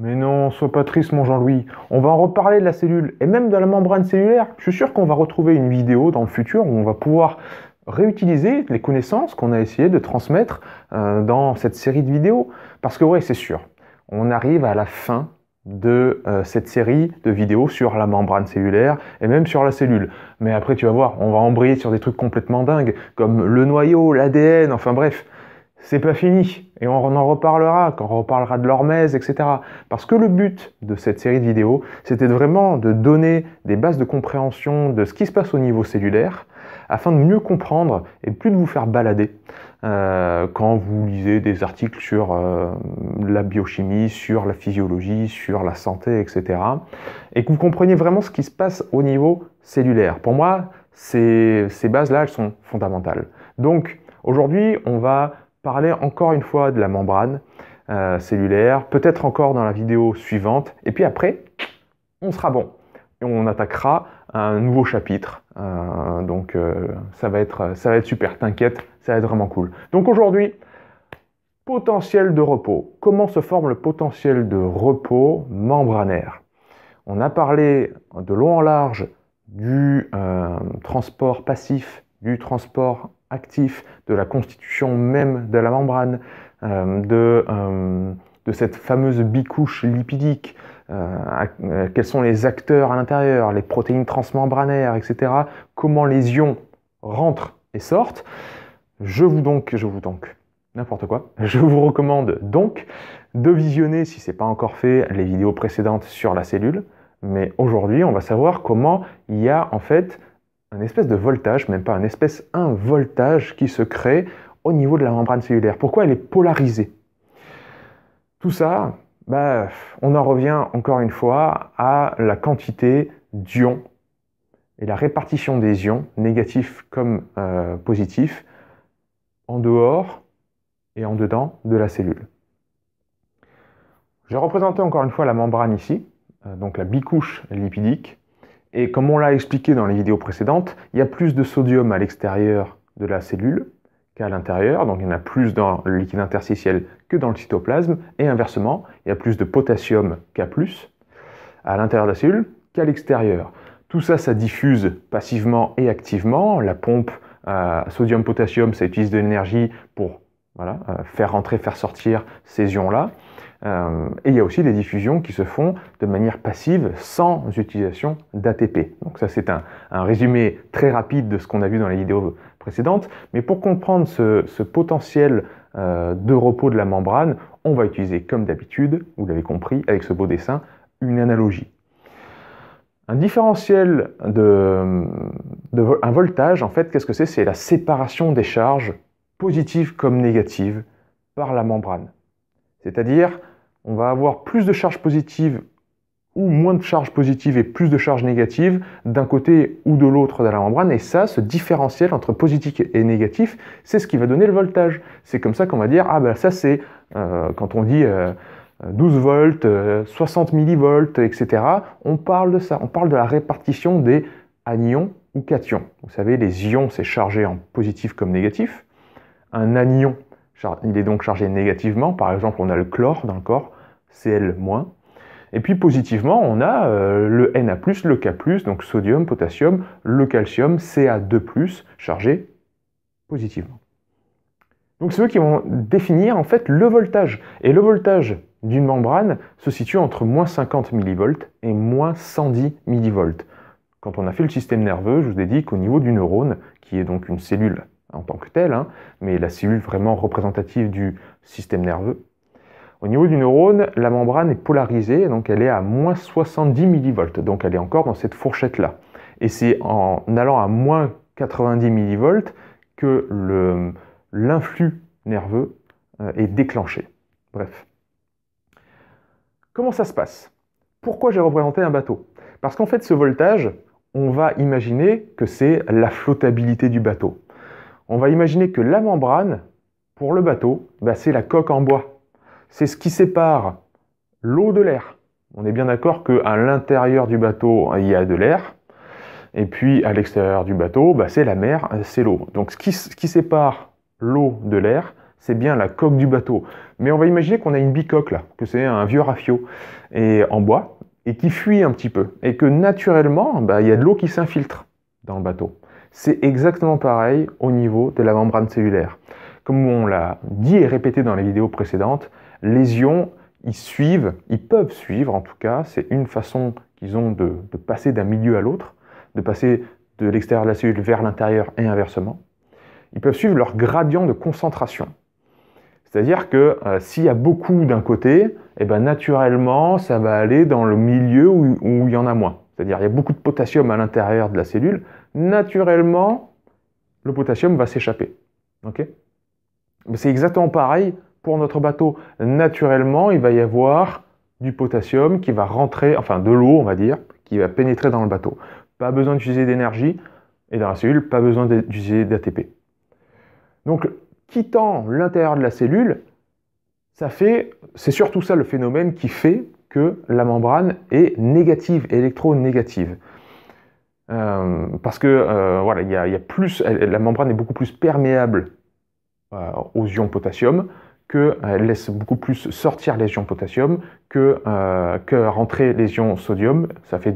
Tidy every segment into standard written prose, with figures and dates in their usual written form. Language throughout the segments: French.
Mais non, sois pas triste mon Jean-Louis. On va en reparler de la cellule et même de la membrane cellulaire. Je suis sûr qu'on va retrouver une vidéo dans le futur où on va pouvoir réutiliser les connaissances qu'on a essayé de transmettre dans cette série de vidéos. Parce que ouais, c'est sûr, on arrive à la fin de cette série de vidéos sur la membrane cellulaire et même sur la cellule. Mais après, tu vas voir, on va embrayer sur des trucs complètement dingues, comme le noyau, l'ADN, enfin bref. C'est pas fini, et on en reparlera quand on reparlera de l'hormèse, etc. Parce que le but de cette série de vidéos, c'était vraiment de donner des bases de compréhension de ce qui se passe au niveau cellulaire, afin de mieux comprendre et plus de vous faire balader quand vous lisez des articles sur la biochimie, sur la physiologie, sur la santé, etc. Et que vous compreniez vraiment ce qui se passe au niveau cellulaire. Pour moi, ces bases-là, elles sont fondamentales. Donc, aujourd'hui, on va parler encore une fois de la membrane cellulaire, peut-être encore dans la vidéo suivante, et puis après, on sera bon. Et on attaquera un nouveau chapitre, donc ça va être super, t'inquiète, ça va être vraiment cool. Donc aujourd'hui, potentiel de repos. Comment se forme le potentiel de repos membranaire? On a parlé de long en large du transport passif, du transport actif, de la constitution même de la membrane, de cette fameuse bicouche lipidique, quels sont les acteurs à l'intérieur, les protéines transmembranaires, etc. Comment les ions rentrent et sortent. N'importe quoi. Je vous recommande donc de visionner, si ce n'est pas encore fait, les vidéos précédentes sur la cellule. Mais aujourd'hui, on va savoir comment il y a en fait un espèce de voltage, même pas un voltage qui se crée au niveau de la membrane cellulaire. Pourquoi elle est polarisée? Tout ça, on en revient encore une fois à la quantité d'ions et la répartition des ions, négatifs comme positifs, en dehors et en dedans de la cellule. J'ai représenté encore une fois la membrane ici, donc la bicouche lipidique. Et comme on l'a expliqué dans les vidéos précédentes, il y a plus de sodium à l'extérieur de la cellule qu'à l'intérieur, donc il y en a plus dans le liquide interstitiel que dans le cytoplasme, et inversement, il y a plus de potassium K+, à l'intérieur de la cellule qu'à l'extérieur. Tout ça, ça diffuse passivement et activement. La pompe sodium-potassium, ça utilise de l'énergie pour faire rentrer, faire sortir ces ions-là. Et il y a aussi des diffusions qui se font de manière passive sans utilisation d'ATP. Donc ça c'est un résumé très rapide de ce qu'on a vu dans les vidéos précédentes. Mais pour comprendre ce potentiel de repos de la membrane, on va utiliser comme d'habitude, vous l'avez compris avec ce beau dessin, une analogie. Un différentiel un voltage, en fait, qu'est-ce que c'est? C'est la séparation des charges positives comme négatives par la membrane. C'est-à-dire, on va avoir plus de charges positives ou moins de charges positives et plus de charges négatives d'un côté ou de l'autre de la membrane. Et ça, ce différentiel entre positif et négatif, c'est ce qui va donner le voltage. C'est comme ça qu'on va dire, ça c'est, quand on dit 12 volts, 60 millivolts, etc., on parle de ça. On parle de la répartition des anions ou cations. Vous savez, les ions, c'est chargé en positif comme négatif. Un anion, il est donc chargé négativement. Par exemple, on a le chlore dans le corps, Cl-. Et puis positivement, on a le Na+, le K+, donc sodium, potassium, le calcium, Ca2+, chargé positivement. Donc c'est eux qui vont définir en fait le voltage. Et le voltage d'une membrane se situe entre moins 50 millivolts et moins 110 millivolts. Quand on a fait le système nerveux, je vous ai dit qu'au niveau du neurone, qui est donc une cellule en tant que telle, mais la cellule vraiment représentative du système nerveux, au niveau du neurone, la membrane est polarisée, donc elle est à moins 70 millivolts, donc elle est encore dans cette fourchette-là. Et c'est en allant à moins 90 millivolts que l'influx nerveux est déclenché. Bref. Comment ça se passe? Pourquoi j'ai représenté un bateau? Parce qu'en fait, ce voltage, on va imaginer que c'est la flottabilité du bateau. On va imaginer que la membrane, pour le bateau, c'est la coque en bois. C'est ce qui sépare l'eau de l'air. On est bien d'accord qu'à l'intérieur du bateau, il y a de l'air. Et puis, à l'extérieur du bateau, c'est la mer, c'est l'eau. Donc, ce qui sépare l'eau de l'air, c'est bien la coque du bateau. Mais on va imaginer qu'on a une bicoque là, que c'est un vieux rafio et en bois, et qui fuit un petit peu, et que naturellement, il y a de l'eau qui s'infiltre dans le bateau. C'est exactement pareil au niveau de la membrane cellulaire. Comme on l'a dit et répété dans les vidéos précédentes, les ions, ils peuvent suivre en tout cas, c'est une façon qu'ils ont de passer d'un milieu à l'autre, de passer de l'extérieur de la cellule vers l'intérieur et inversement. Ils peuvent suivre leur gradient de concentration. C'est-à-dire que s'il y a beaucoup d'un côté, naturellement, ça va aller dans le milieu où il y en a moins. C'est-à-dire il y a beaucoup de potassium à l'intérieur de la cellule, naturellement, le potassium va s'échapper. Okay ? C'est exactement pareil pour notre bateau. Naturellement, il va y avoir du potassium qui va rentrer, enfin de l'eau, on va dire, qui va pénétrer dans le bateau. Pas besoin d'utiliser d'énergie, et dans la cellule, pas besoin d'utiliser d'ATP. Donc, quittant l'intérieur de la cellule, c'est surtout ça le phénomène qui fait que la membrane est négative, électronégative. Parce que voilà, la membrane est beaucoup plus perméable aux ions potassium, qu'elle laisse beaucoup plus sortir les ions potassium que rentrer les ions sodium. Ça fait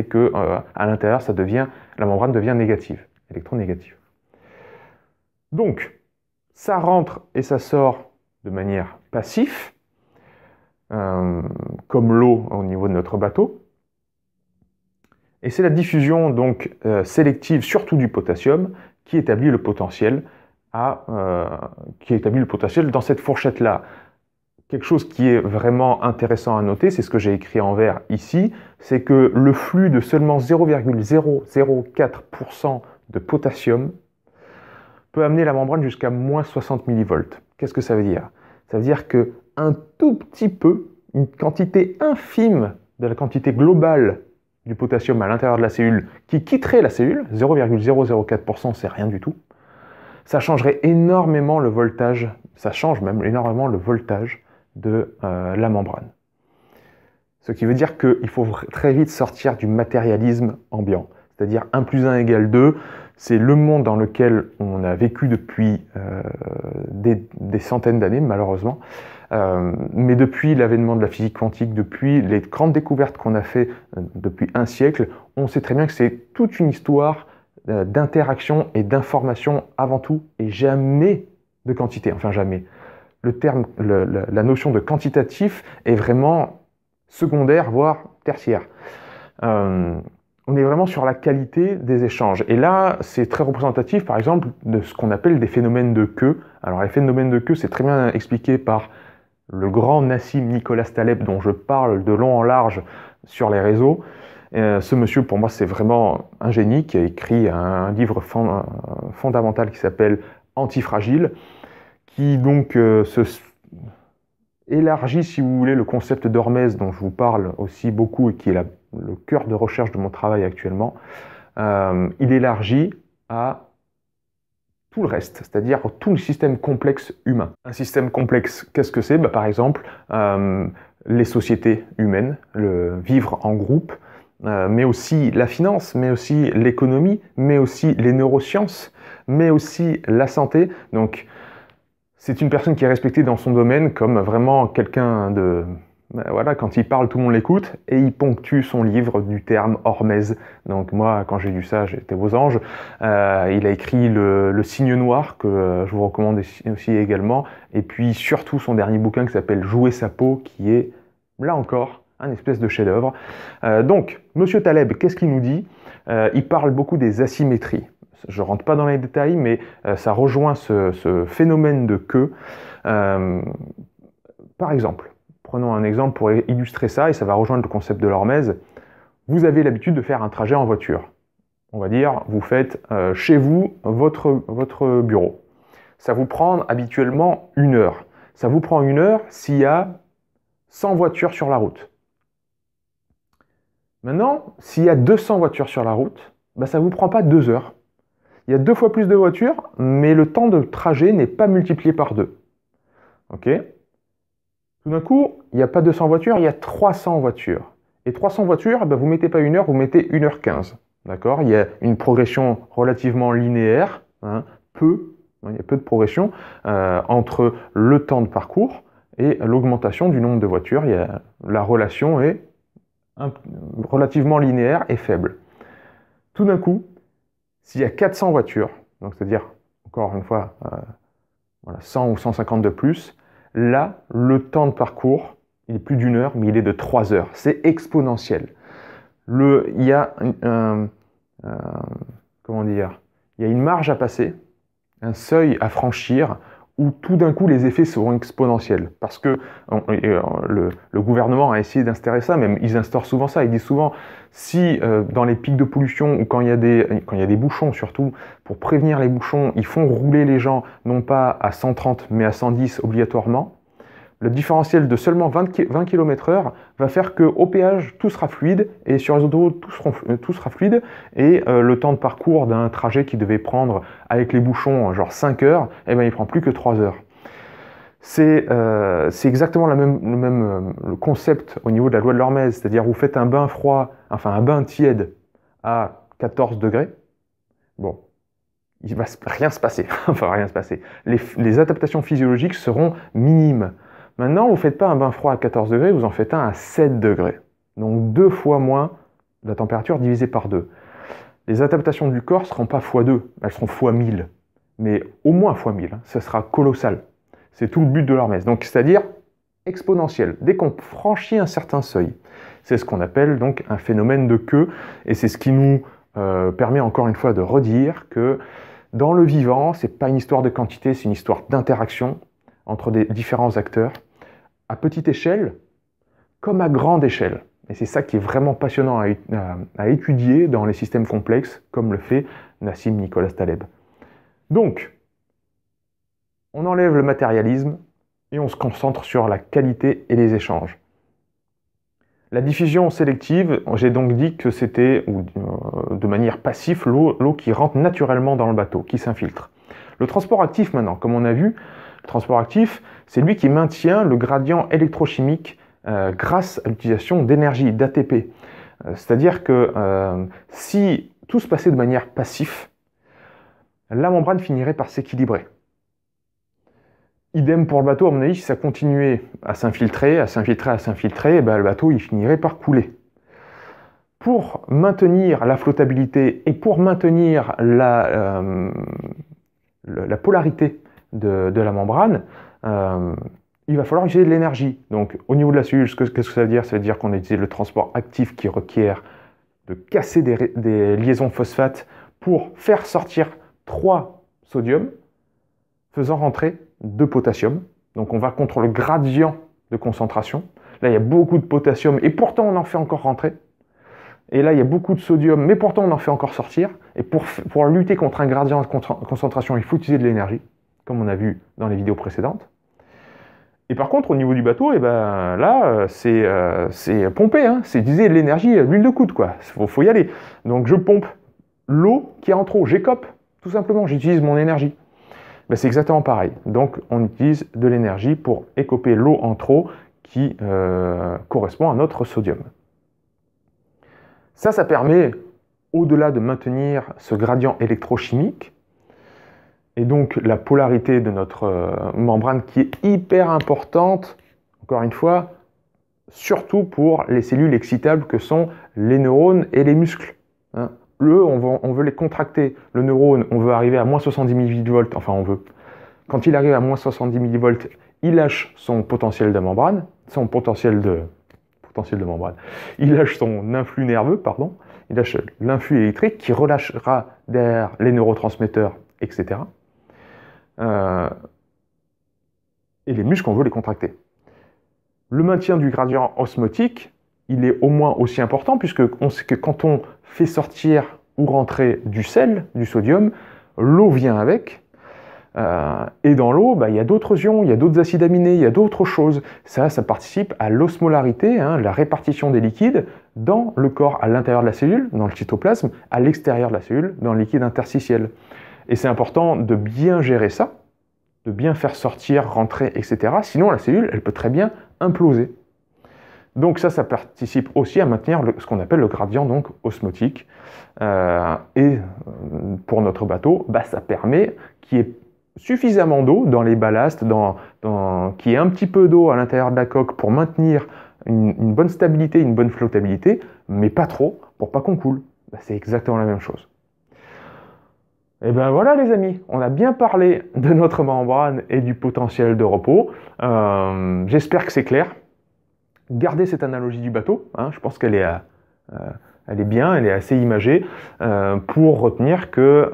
que à l'intérieur, la membrane devient négative, électronégative. Donc, ça rentre et ça sort de manière passive, comme l'eau au niveau de notre bateau. Et c'est la diffusion donc sélective, surtout du potassium, qui établit le potentiel dans cette fourchette-là. Quelque chose qui est vraiment intéressant à noter, c'est ce que j'ai écrit en vert ici, c'est que le flux de seulement 0,004% de potassium peut amener la membrane jusqu'à moins 60 millivolts. Qu'est-ce que ça veut dire? Ça veut dire qu'un tout petit peu, une quantité infime de la quantité globale du potassium à l'intérieur de la cellule qui quitterait la cellule, 0,004%, c'est rien du tout, ça changerait énormément le voltage, ça change même énormément le voltage de la membrane. Ce qui veut dire qu'il faut très vite sortir du matérialisme ambiant, c'est-à-dire 1 plus 1 égale 2, c'est le monde dans lequel on a vécu depuis des centaines d'années, malheureusement. Mais depuis l'avènement de la physique quantique, depuis les grandes découvertes qu'on a fait depuis un siècle, on sait très bien que c'est toute une histoire d'interaction et d'information avant tout, et jamais de quantité. Enfin, jamais. La notion de quantitatif est vraiment secondaire, voire tertiaire. On est vraiment sur la qualité des échanges. Et là, c'est très représentatif, par exemple, de ce qu'on appelle des phénomènes de queue. Alors, les phénomènes de queue, c'est très bien expliqué par le grand Nassim Nicolas Taleb, dont je parle de long en large sur les réseaux. Ce monsieur, pour moi, c'est vraiment un génie qui a écrit un livre fondamental qui s'appelle Antifragile, qui donc élargit, si vous voulez, le concept d'hormèse dont je vous parle aussi beaucoup et qui est le cœur de recherche de mon travail actuellement. Il élargit à tout le reste, c'est-à-dire tout le système complexe humain. Un système complexe, qu'est-ce que c'est? Par exemple, les sociétés humaines, le vivre en groupe, mais aussi la finance, mais aussi l'économie, mais aussi les neurosciences, mais aussi la santé. Donc, c'est une personne qui est respectée dans son domaine comme vraiment quelqu'un de... Voilà, quand il parle, tout le monde l'écoute, et il ponctue son livre du terme hormèse. Donc moi, quand j'ai lu ça, j'étais aux anges. Il a écrit le Cygne noir, que je vous recommande aussi également, et puis surtout son dernier bouquin qui s'appelle Jouer sa peau, qui est, là encore, un espèce de chef-d'œuvre. Donc, Monsieur Taleb, qu'est-ce qu'il nous dit? Il parle beaucoup des asymétries. Je ne rentre pas dans les détails, mais ça rejoint ce phénomène de queue. Par exemple, prenons un exemple pour illustrer ça, et ça va rejoindre le concept de l'hormèse. Vous avez l'habitude de faire un trajet en voiture. On va dire, vous faites chez vous votre bureau. Ça vous prend habituellement 1 heure. Ça vous prend 1 heure s'il y a 100 voitures sur la route. Maintenant, s'il y a 200 voitures sur la route, ça ne vous prend pas 2 heures. Il y a 2 fois plus de voitures, mais le temps de trajet n'est pas multiplié par 2. Ok? Tout d'un coup, il n'y a pas 200 voitures, il y a 300 voitures. Et 300 voitures, vous ne mettez pas 1 heure, vous mettez 1h15. D'accord? Il y a une progression relativement linéaire, peu Il y a peu de progression entre le temps de parcours et l'augmentation du nombre de voitures. La relation est relativement linéaire et faible. Tout d'un coup, s'il y a 400 voitures, donc c'est-à-dire, encore une fois, 100 ou 150 de plus, là, le temps de parcours, il est plus d'1 heure, mais il est de 3 heures. C'est exponentiel. Il y a comment dire, il y a une marge à passer, un seuil à franchir, où tout d'un coup les effets seront exponentiels. Parce que le gouvernement a essayé d'instaurer ça, même ils instaurent souvent ça, ils disent souvent, si dans les pics de pollution, ou quand il y a des bouchons surtout, pour prévenir les bouchons, ils font rouler les gens, non pas à 130, mais à 110 obligatoirement, le différentiel de seulement 20 km/h va faire qu'au péage, tout sera fluide, et sur les autoroutes, tout sera fluide, et le temps de parcours d'un trajet qui devait prendre, avec les bouchons, genre 5 heures, eh ben, il prend plus que 3 heures. C'est exactement le concept au niveau de la loi de l'Hormèse, c'est-à-dire vous faites un bain froid, enfin un bain tiède à 14 degrés, bon, il va rien se passer, enfin rien se passer. Les adaptations physiologiques seront minimes. Maintenant, vous ne faites pas un bain froid à 14 degrés, vous en faites un à 7 degrés. Donc 2 fois moins la température divisée par 2. Les adaptations du corps ne seront pas x2, elles seront x1000. Mais au moins x1000, ça sera colossal. C'est tout le but de l'Hormèse. Donc c'est-à-dire exponentiel. Dès qu'on franchit un certain seuil, c'est ce qu'on appelle donc un phénomène de queue. Et c'est ce qui nous permet encore une fois de redire que dans le vivant, ce n'est pas une histoire de quantité, c'est une histoire d'interaction entre des différents acteurs, à petite échelle comme à grande échelle. Et c'est ça qui est vraiment passionnant à étudier dans les systèmes complexes, comme le fait Nassim Nicolas Taleb. Donc, on enlève le matérialisme et on se concentre sur la qualité et les échanges. La diffusion sélective, j'ai donc dit que c'était de manière passive l'eau qui rentre naturellement dans le bateau, qui s'infiltre. Le transport actif maintenant, comme on a vu, le transport actif, c'est lui qui maintient le gradient électrochimique grâce à l'utilisation d'énergie, d'ATP. C'est-à-dire que si tout se passait de manière passive, la membrane finirait par s'équilibrer. Idem pour le bateau, à mon avis, si ça continuait à s'infiltrer, eh ben, le bateau il finirait par couler. Pour maintenir la flottabilité et pour maintenir la polarité de la membrane, il va falloir utiliser de l'énergie. Donc au niveau de la cellule, qu'est-ce que ça veut dire? Ça veut dire qu'on a utilisé le transport actif qui requiert de casser des liaisons phosphates pour faire sortir 3 sodium, faisant rentrer 2 potassium. Donc on va contre le gradient de concentration. Là, il y a beaucoup de potassium et pourtant on en fait encore rentrer. Et là, il y a beaucoup de sodium, mais pourtant on en fait encore sortir. Et pour lutter contre un gradient de concentration, il faut utiliser de l'énergie, comme on a vu dans les vidéos précédentes. Et par contre, au niveau du bateau, eh ben, là, c'est pomper, hein. C'est utiliser de l'énergie, l'huile de coude, quoi. Faut y aller. Donc je pompe l'eau qui est en trop, j'écope, tout simplement, j'utilise mon énergie. Ben, c'est exactement pareil. Donc on utilise de l'énergie pour écoper l'eau en trop qui correspond à notre sodium. Ça permet, au-delà de maintenir ce gradient électrochimique, et donc la polarité de notre membrane qui est hyper importante, encore une fois, surtout pour les cellules excitables que sont les neurones et les muscles. Hein. Eux, on veut les contracter. Le neurone, on veut arriver à moins 70 mV, enfin on veut. Quand il arrive à moins 70 mV, il lâche son potentiel de membrane, il lâche son influx nerveux, pardon, il lâche l'influx électrique qui relâchera derrière les neurotransmetteurs, etc. Et les muscles, on veut les contracter. Le maintien du gradient osmotique, il est au moins aussi important puisque on sait que quand on fait sortir ou rentrer du sel, du sodium, l'eau vient avec. Et dans l'eau, bah, il y a d'autres ions, il y a d'autres acides aminés, il y a d'autres choses. Ça participe à l'osmolarité, hein, la répartition des liquides dans le corps, à l'intérieur de la cellule, dans le cytoplasme, à l'extérieur de la cellule, dans le liquide interstitiel. Et c'est important de bien gérer ça, de bien faire sortir, rentrer, etc. Sinon, la cellule, elle peut très bien imploser. Donc ça participe aussi à maintenir ce qu'on appelle le gradient donc, osmotique. Et pour notre bateau, bah, ça permet qu'il y ait suffisamment d'eau dans les ballasts, qu'il y ait un petit peu d'eau à l'intérieur de la coque pour maintenir une bonne stabilité, une bonne flottabilité, mais pas trop, pour pas qu'on coule. Ben, c'est exactement la même chose. Et ben voilà les amis, on a bien parlé de notre membrane et du potentiel de repos. J'espère que c'est clair. Gardez cette analogie du bateau, hein, je pense qu'elle est, elle est bien, elle est assez imagée, pour retenir que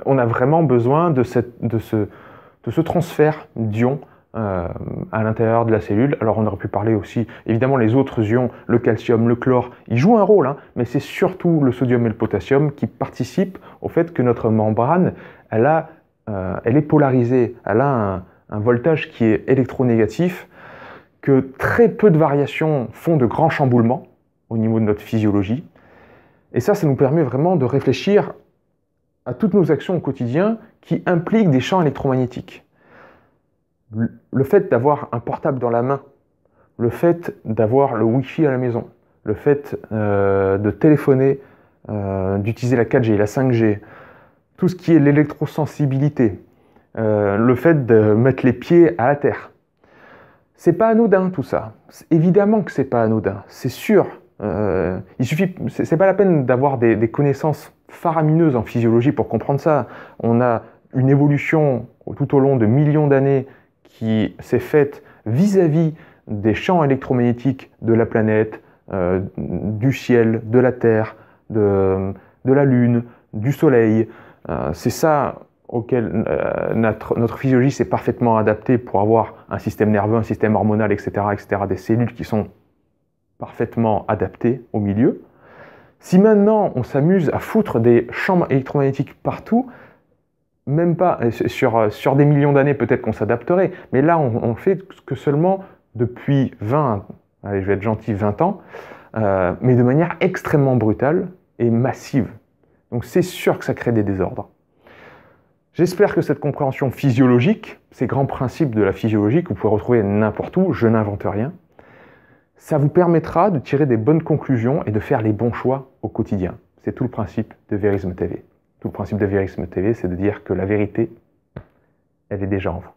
on a vraiment besoin de ce transfert d'ions à l'intérieur de la cellule. Alors on aurait pu parler aussi, évidemment les autres ions, le calcium, le chlore, ils jouent un rôle, hein, mais c'est surtout le sodium et le potassium qui participent au fait que notre membrane, elle est polarisée, elle a un voltage qui est électronégatif, que très peu de variations font de grands chamboulements au niveau de notre physiologie. Et ça nous permet vraiment de réfléchir à toutes nos actions au quotidien qui impliquent des champs électromagnétiques. Le fait d'avoir un portable dans la main, le fait d'avoir le Wi-Fi à la maison, le fait de téléphoner, d'utiliser la 4G, la 5G, tout ce qui est l'électrosensibilité, le fait de mettre les pieds à la terre. C'est pas anodin tout ça. Évidemment que c'est pas anodin, c'est sûr. C'est pas la peine d'avoir des connaissances faramineuses en physiologie pour comprendre ça. On a une évolution tout au long de millions d'années qui s'est faite vis-à-vis des champs électromagnétiques de la planète, du ciel, de la Terre, de la Lune, du Soleil. C'est ça auquel notre physiologie s'est parfaitement adaptée pour avoir un système nerveux, un système hormonal, etc., etc., des cellules qui sont parfaitement adaptées au milieu. Si maintenant on s'amuse à foutre des champs électromagnétiques partout, même pas, sur des millions d'années peut-être qu'on s'adapterait, mais là on fait que seulement depuis 20, allez je vais être gentil, 20 ans, mais de manière extrêmement brutale et massive. Donc c'est sûr que ça crée des désordres. J'espère que cette compréhension physiologique, ces grands principes de la physiologie que vous pouvez retrouver n'importe où, je n'invente rien, ça vous permettra de tirer des bonnes conclusions et de faire les bons choix au quotidien. C'est tout le principe de Vérisme TV. Tout le principe de Vérisme TV, c'est de dire que la vérité, elle est déjà en vous.